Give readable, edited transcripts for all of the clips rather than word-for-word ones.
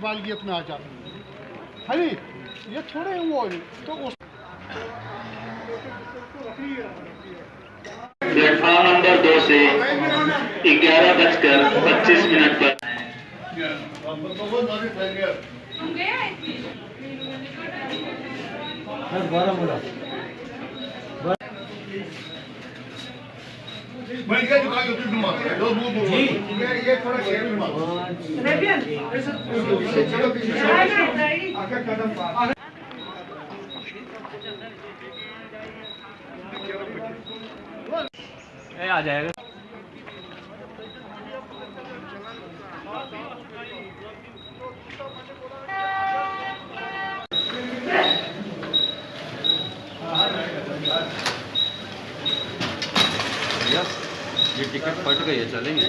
इकबालियत में आ जाते हैं, है नहीं? ये थोड़े वो तो प्लेटफॉर्म नंबर 2 से 11:25 पर आ जाएगा। ये टिकट फट गई है, चलेंगे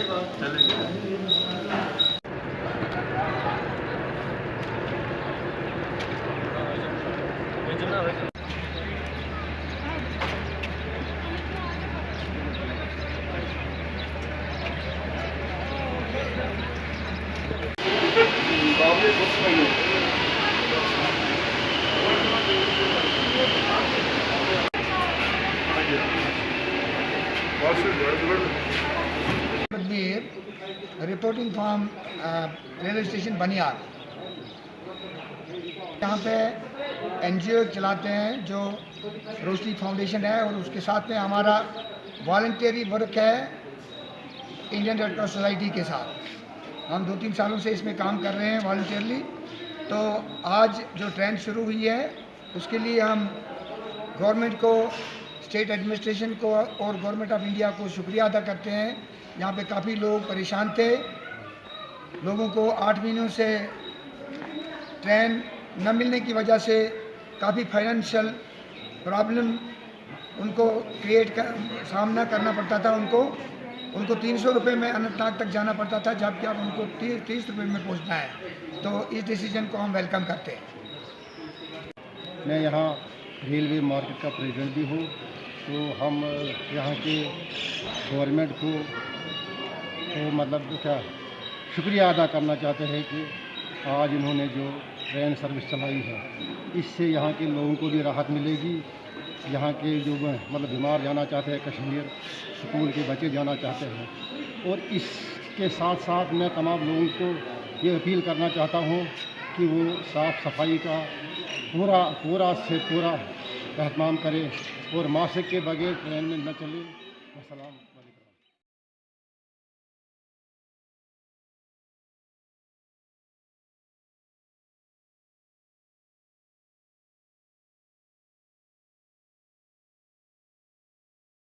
रिपोर्टिंग फॉर्म रेलवे स्टेशन बनियार। यहाँ पे एनजीओ चलाते हैं जो रोशनी फाउंडेशन है, और उसके साथ में हमारा वॉलंटियरी वर्क है इंडियन रेड क्रॉस सोसाइटी के साथ। हम 2-3 सालों से इसमें काम कर रहे हैं वॉलंटियरली। तो आज जो ट्रेन शुरू हुई है उसके लिए हम गवर्नमेंट को, स्टेट एडमिनिस्ट्रेशन को और गवर्नमेंट ऑफ इंडिया को शुक्रिया अदा करते हैं। यहाँ पे काफ़ी लोग परेशान थे, लोगों को 8 महीनों से ट्रेन न मिलने की वजह से काफ़ी फाइनेंशियल प्रॉब्लम उनको सामना करना पड़ता था। उनको 300 रुपये में अनंतनाग तक जाना पड़ता था, जबकि अब उनको 30 रुपये में पहुँचना है। तो इस डिसीजन को हम वेलकम करते हैं। मैं यहाँ रेलवे मार्केट का प्रेसिडेंट भी हूँ। तो हम यहाँ के गवर्नमेंट को तो मतलब क्या शुक्रिया अदा करना चाहते हैं कि आज इन्होंने जो ट्रेन सर्विस चलाई है, इससे यहाँ के लोगों को भी राहत मिलेगी। यहाँ के जो मतलब बीमार जाना चाहते हैं कश्मीर, स्कूल के बच्चे जाना चाहते हैं, और इसके साथ साथ मैं तमाम लोगों को ये अपील करना चाहता हूँ कि वो साफ़ सफाई का पूरा एहतमाम करें और मास्क के बगैर ट्रेन में न चले। अस्सलाम।